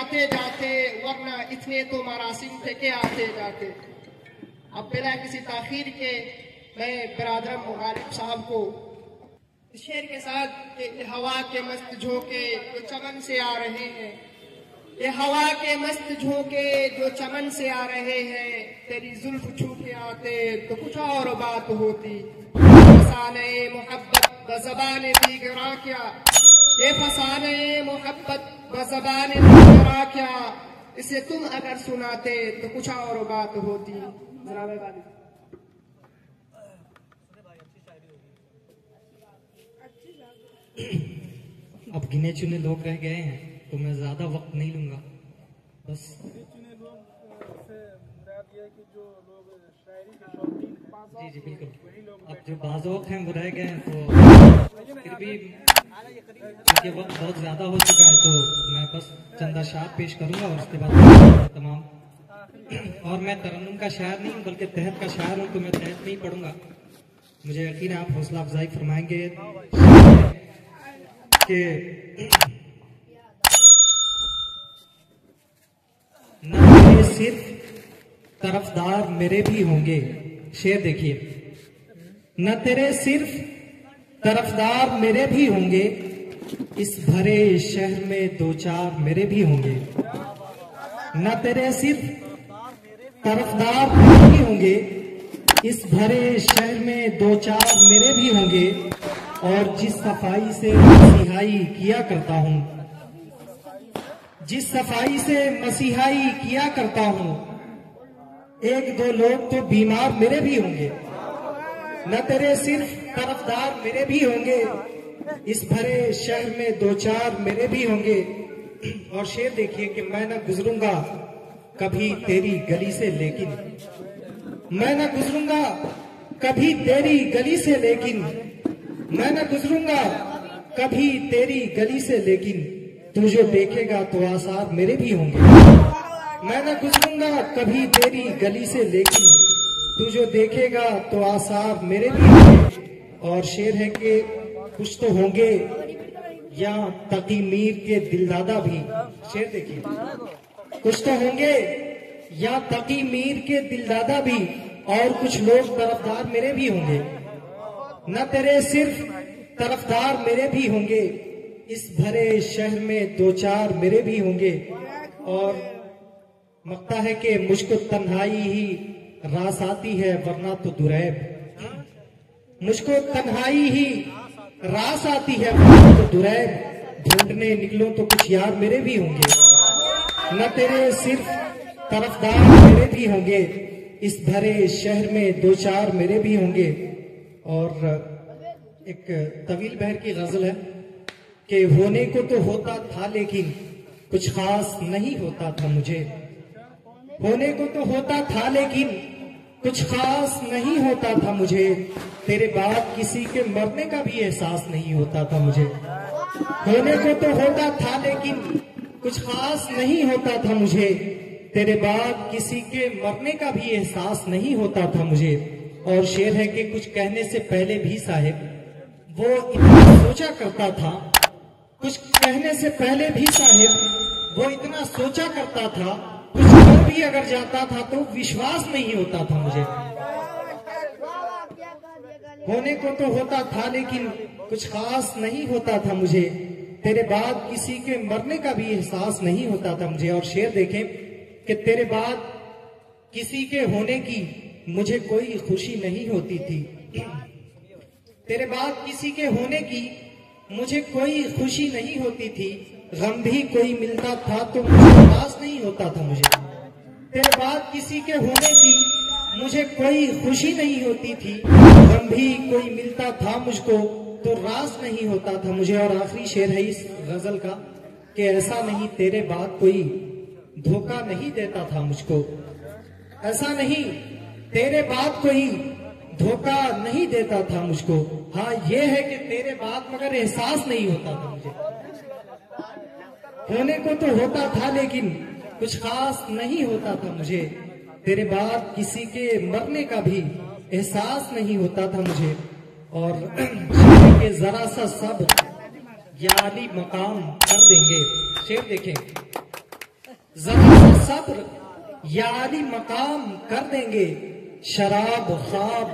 आते जाते, वरना इतने तो मरासिम थे के आते जाते। अब बिना किसी ताखीर के मैं बिरादर मुगालिब साहब को शेर के साथ ये हवा के मस्त झोंके जो चमन से आ रहे हैं, ये हवा के मस्त झोंके जो चमन से आ रहे हैं, तेरी जुल्फ छू के आते तो कुछ और बात होती। फसाने मोहब्बत बज़बाने दीगरा क्या, ये फसाने मोहब्बत बज़बाने दीगरा क्या, इसे तुम अगर सुनाते तो कुछ और बात होती। जनाब अब गिने चुने लोग रह गए हैं तो मैं ज्यादा वक्त नहीं लूंगा। बस चुने लोग से मुराद ये है कि जो लोग शायरी के शौकीन हैं, जी बिल्कुल। अब जो बाज़ौक़ हैं वो रह गए हैं, तो फिर भी क्योंकि वक्त बहुत ज्यादा हो चुका है तो मैं बस चंद अशार पेश करूंगा और उसके बाद तमाम। और मैं तरन्नुम का शायर नहीं हूँ बल्कि तहत का शायर हूँ, तो मैं तहत नहीं पढ़ूंगा। मुझे यकीन है आप हौसला अफजाई फरमाएंगे कि न तेरे सिर्फ तरफदार मेरे भी होंगे। शेर देखिए, न तेरे सिर्फ तरफदार मेरे भी होंगे, इस भरे शहर में दो चार मेरे भी होंगे। न तेरे सिर्फ तरफदार मेरे भी होंगे, इस भरे शहर में दो चार मेरे भी होंगे। और जिस सफाई से मसीहाई किया करता हूँ, जिस सफाई से मसीहाई किया करता हूँ, एक दो लोग तो बीमार मेरे भी होंगे। न तेरे सिर्फ तरफदार मेरे भी होंगे, इस भरे शहर में दो चार मेरे भी होंगे। और शेर देखिए कि मैं न गुजरूंगा कभी तेरी गली से, लेकिन मैं न गुजरूंगा कभी तेरी गली से, लेकिन मैं न गुजरूंगा कभी तेरी गली से, लेकिन तू जो देखेगा तो आसार मेरे भी होंगे। मैं न गुजरूंगा कभी तेरी गली से, लेकिन तू जो देखेगा तो आसार मेरे भी होंगे। और शेर है कि कुछ तो होंगे या तकी मीर के दिलदादा भी। शेर देखिए, कुछ तो होंगे या तकी मीर के दिलदादा भी, और कुछ लोग तरफदार मेरे भी होंगे। न तेरे सिर्फ तरफदार मेरे भी होंगे, इस भरे शहर में दो चार मेरे भी होंगे। और मकता है कि मुझको तन्हाई ही रास आती है, वरना तो दुरैब। मुझको तन्हाई ही रास आती है, वरना तो दुरैब। ढूंढने निकलो तो कुछ यार मेरे भी होंगे। न तेरे सिर्फ तरफदार मेरे भी होंगे, इस भरे शहर में दो चार मेरे भी होंगे। और एक तवील बहर की गजल है कि होने को तो होता था लेकिन कुछ खास नहीं होता था मुझे। होने को तो होता था लेकिन कुछ खास नहीं होता था मुझे, तेरे बाद किसी के मरने का भी एहसास नहीं होता था मुझे। होने को तो होता था लेकिन कुछ खास नहीं होता था मुझे, तेरे बाद किसी के मरने का भी एहसास नहीं होता था मुझे। और शेर है कि कुछ कहने से पहले भी साहिब वो इतना सोचा करता था, कुछ कहने से पहले भी साहिब वो इतना सोचा करता था, कुछ कर भी अगर जाता था तो विश्वास नहीं होता था मुझे। होने को तो होता था लेकिन कुछ खास नहीं होता था मुझे, तेरे बाद किसी के मरने का भी एहसास नहीं होता था मुझे। और शेर देखें कि तेरे बाद किसी के होने की मुझे कोई खुशी नहीं होती थी। तेरे बाद किसी के होने की मुझे कोई खुशी नहीं होती थी, गम भी कोई मिलता था तो मुझे रास नहीं होता था मुझे। तेरे बाद किसी के होने की मुझे कोई खुशी नहीं होती थी, गम भी कोई मिलता था मुझको तो रास नहीं होता था मुझे। और आखिरी शेर है इस गजल का कि ऐसा नहीं तेरे बाद कोई धोखा नहीं देता था मुझको, ऐसा नहीं तेरे बाद कोई धोखा नहीं देता था मुझको। हाँ ये है कि तेरे बाद मगर एहसास नहीं होता था मुझे। होने को तो होता था लेकिन कुछ खास नहीं होता था मुझे, तेरे बाद किसी के मरने का भी एहसास नहीं होता था मुझे। और के जरा सा सब याली मकाम कर देंगे। शेर देखें जरा सा सब्र या आली मकाम कर देंगे, शराब ख्वाब